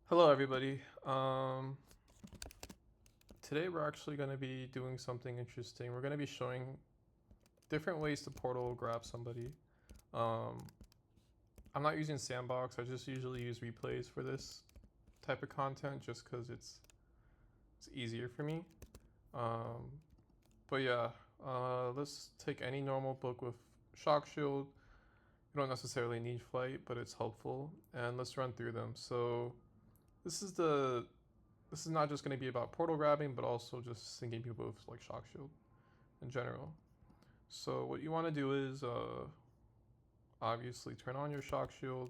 Hello everybody. Today we're actually going to be doing something interesting. We're going to be showing different ways to portal grab somebody. Um, I'm not using sandbox. I just usually use replays for this type of content just because it's easier for me. Um, but yeah, let's take any normal book with shock shield. You don't necessarily need flight, but it's helpful. And let's run through them. So this is the this is not just going to be about portal grabbing, but also just sinking people with like shock shield in general. So what you want to do is obviously turn on your shock shield,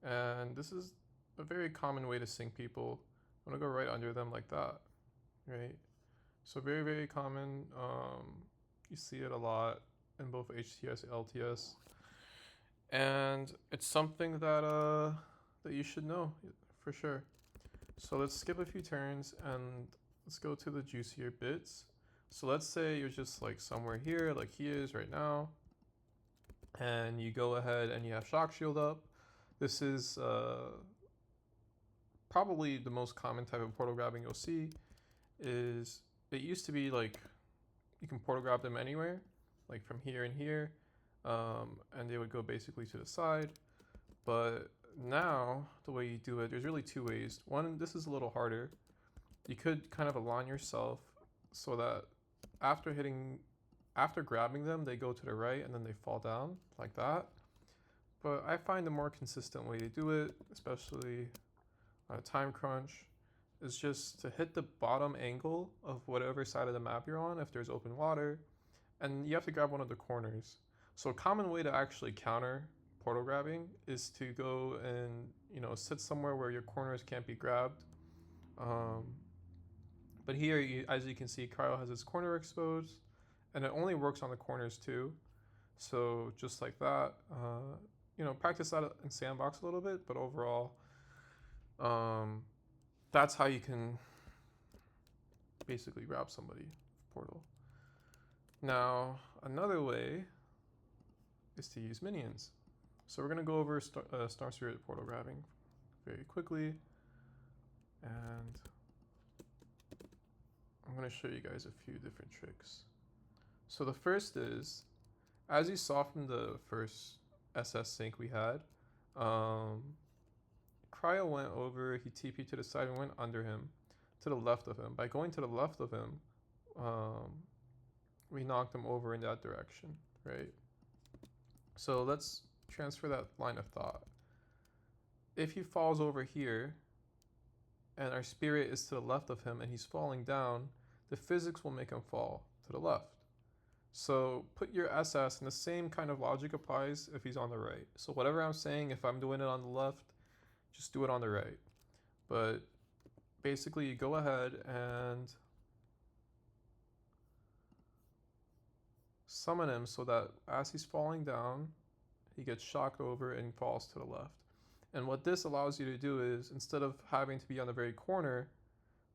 and this is a very common way to sink people. I'm gonna go right under them like that, right? So very common. You see it a lot in both HTS and LTS, and it's something that you should know for sure. So let's skip a few turns and let's go to the juicier bits. So let's say you're just like somewhere here, like he is right now, and you go ahead and you have shock shield up. This is probably the most common type of portal grabbing you'll see. Is it used to be like you can portal grab them anywhere, like from here and here, and they would go basically to the side. But now the way you do it, there's really two ways. One, this is a little harder. You could kind of align yourself so that after grabbing them, they go to the right and then they fall down like that. But I find the more consistent way to do it, especially on a time crunch, is just to hit the bottom angle of whatever side of the map you're on if there's open water, and you have to grab one of the corners. So a common way to actually counter portal grabbing is to go and sit somewhere where your corners can't be grabbed. Um, but here, as you can see, Cryo has its corner exposed, and it only works on the corners too. So just like that, practice that in sandbox a little bit, but overall, um, that's how you can basically grab somebody portal. Now, another way is to use minions. So we're gonna go over Storm Spirit portal grabbing very quickly, and I'm gonna show you guys a few different tricks. So the first is, as you saw from the first SS sync we had, Cryo went over, he TP'd to the side and went under him, to the left of him. By going to the left of him, we knocked him over in that direction, right? So let's transfer that line of thought. If he falls over here, and our spirit is to the left of him and he's falling down, the physics will make him fall to the left. So put your SS, and the same kind of logic applies if he's on the right. So whatever I'm saying, if I'm doing it on the left, just do it on the right. But basically you go ahead and summon him so that as he's falling down, he gets shocked over and falls to the left. And what this allows you to do is, instead of having to be on the very corner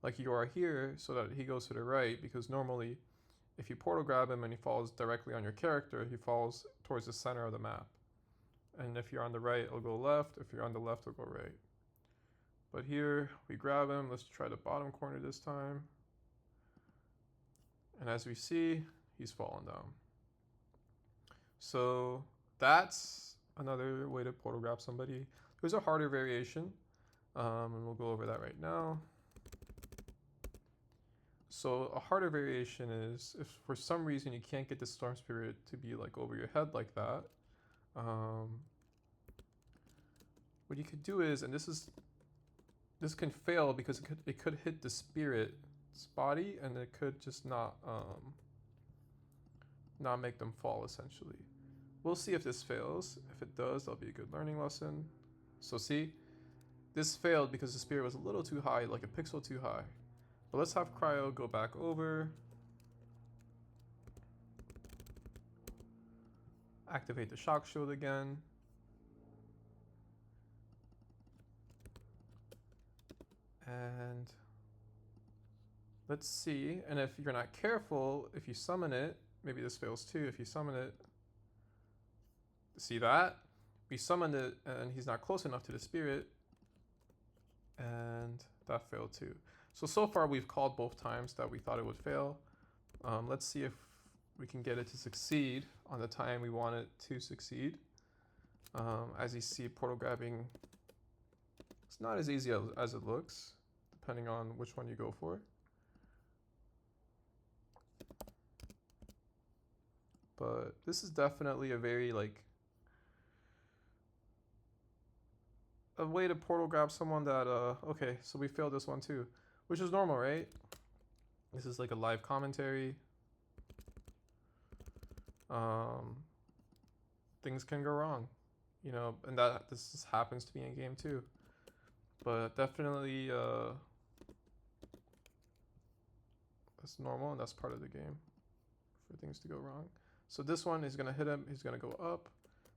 like you are here so that he goes to the right, because normally if you portal grab him and he falls directly on your character, he falls towards the center of the map. And if you're on the right, it'll go left. If you're on the left, it'll go right. But here, we grab him. Let's try the bottom corner this time. And as we see, he's fallen down. So that's another way to portal grab somebody. There's a harder variation, and we'll go over that right now. So a harder variation is if for some reason you can't get the Storm Spirit to be like over your head like that, what you could do is, and this can fail because it could hit the spirit's body and it could just not make them fall essentially. We'll see if this fails. If it does, that'll be a good learning lesson. So see, this failed because the spirit was a little too high, like a pixel too high. But let's have Cryo go back over. Activate the shock shield again. And let's see. And if you're not careful, if you summon it, maybe this fails too. If you summon it, see that? We summoned it and he's not close enough to the spirit. and that failed too. So far we've called both times that we thought it would fail. Let's see if we can get it to succeed on the time we want it to succeed. As you see, portal grabbing, it's not as easy as it looks, depending on which one you go for. But this is definitely a very a way to portal grab someone that, okay, so we failed this one too, which is normal, right? This is like a live commentary. Things can go wrong, you know, and this just happens to be in game too. But definitely, that's normal and that's part of the game for things to go wrong. So this one is gonna hit him, he's gonna go up.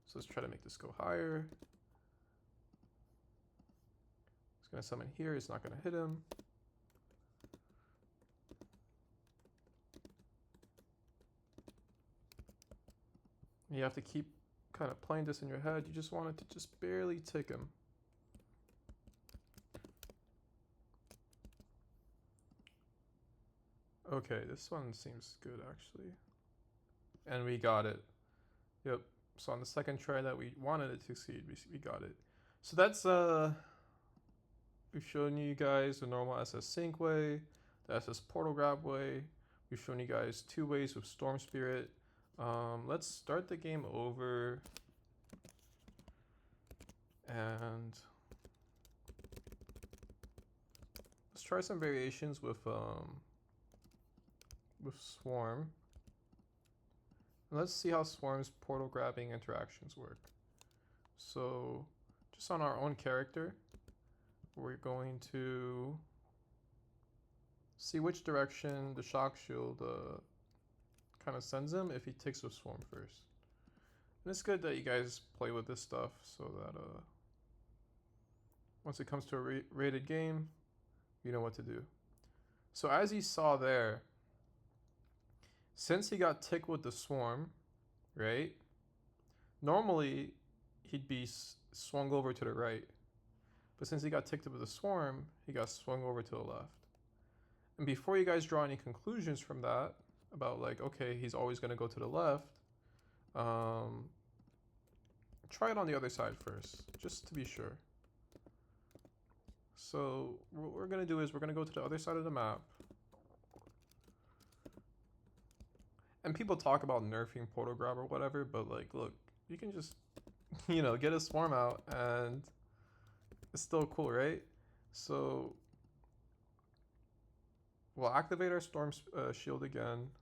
So let's try to make this go higher. He's gonna summon here, it's not gonna hit him. You have to keep kind of playing this in your head. You just want it to just barely tick him. Okay, this one seems good actually. And we got it. Yep. So on the second try that we wanted it to succeed, we got it. So that's we've shown you guys the normal SS Sync way, the SS Portal Grab way. We've shown you guys 2 ways with Storm Spirit. Let's start the game over and let's try some variations with Swarm. And let's see how Swarm's portal grabbing interactions work. So just on our own character, we're going to see which direction the shock shield kind of sends him if he takes with Swarm first. And it's good that you guys play with this stuff so that once it comes to a rated game, you know what to do. So as you saw there, since he got ticked with the Swarm, right? Normally, he'd be swung over to the right. But since he got ticked with the Swarm, he got swung over to the left. And before you guys draw any conclusions from that, about like, okay, he's always going to go to the left, try it on the other side first, just to be sure. So what we're going to do is we're going to go to the other side of the map. And people talk about nerfing Portal Grab or whatever, but like, look, you can just, you know, get a Swarm out and it's still cool, right? So we'll activate our Storm Shield again.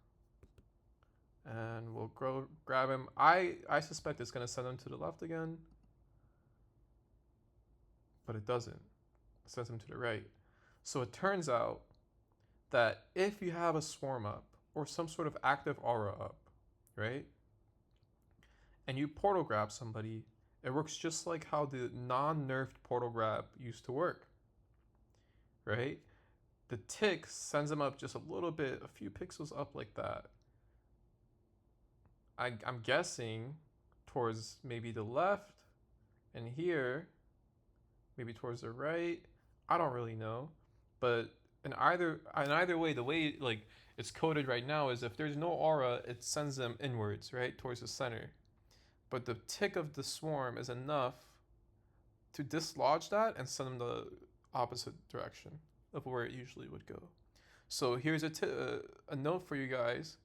And we'll grab him. I suspect it's going to send him to the left again. But it doesn't. It sends him to the right. So it turns out that if you have a Swarm up, or some sort of active aura up, right? And you portal grab somebody, it works just like how the non-nerfed portal grab used to work, right? The tick sends them up just a little bit, a few pixels up like that. I'm guessing towards maybe the left and here, maybe towards the right. I don't really know, but in either way, the way like it's coded right now is if there's no aura, it sends them inwards, right, towards the center. But the tick of the Swarm is enough to dislodge that and send them the opposite direction of where it usually would go. So here's a note for you guys.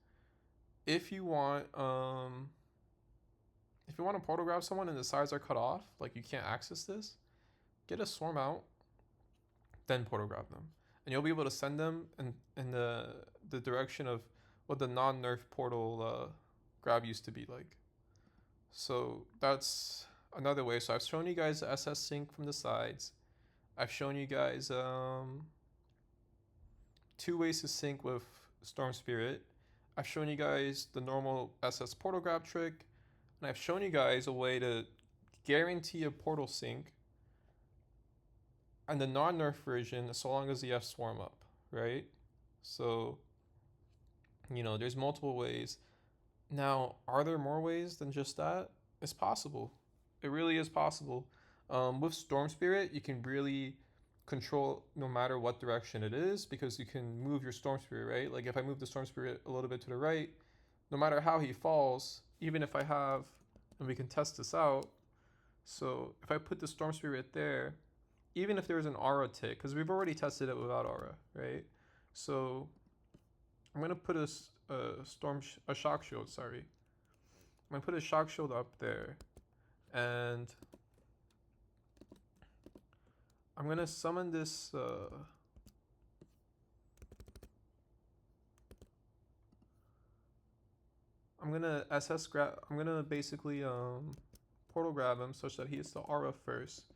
If you want to portal grab someone and the sides are cut off, like you can't access this, get a Swarm out, then portal grab them. And you'll be able to send them in the direction of what the non-nerf portal grab used to be like. So that's another way. So I've shown you guys the SS Sync from the sides. I've shown you guys 2 ways to sync with Storm Spirit. I've shown you guys the normal SS portal grab trick. And I've shown you guys a way to guarantee a portal sync and the non-nerf version so long as you have Swarm up, right? So, you know, there's multiple ways. Now, are there more ways than just that? It's possible. It really is possible. With Storm Spirit, you can really control no matter what direction it is, because you can move your Storm Spirit, right? Like if I move the Storm Spirit a little bit to the right, no matter how he falls, even if I have, and we can test this out. So if I put the Storm Spirit there, even if there's an aura tick, because we've already tested it without aura, right? So I'm gonna put a shock shield. Sorry, I'm gonna put a shock shield up there, and I'm gonna summon this. I'm gonna SS grab. I'm gonna basically portal grab him such that he hits the aura first.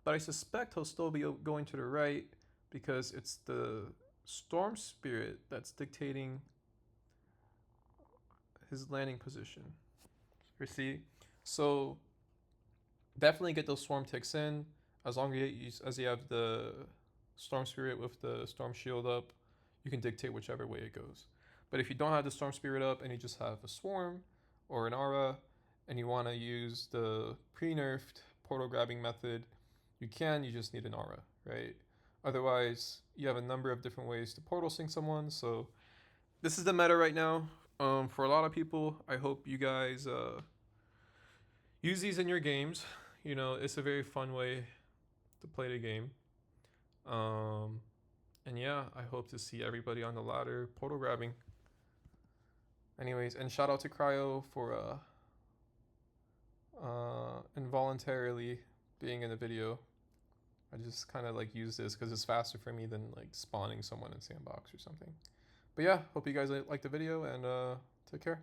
But I suspect he'll still be going to the right because it's the Storm Spirit that's dictating his landing position. You see? So definitely get those Swarm ticks in. As long as you have the Storm Spirit with the Storm Shield up, you can dictate whichever way it goes. But if you don't have the Storm Spirit up and you just have a Swarm or an Aura, and you want to use the pre-nerfed portal grabbing method, you can, you just need an Aura, right? Otherwise, you have a number of different ways to portal sync someone. So this is the meta right now. For a lot of people, I hope you guys use these in your games. You know, it's a very fun way to play the game. And yeah, I hope to see everybody on the ladder portal grabbing. Anyways, and shout out to Cryo for involuntarily being in the video. I just kind of like use this because it's faster for me than like spawning someone in Sandbox or something. But yeah, hope you guys like the video, and take care.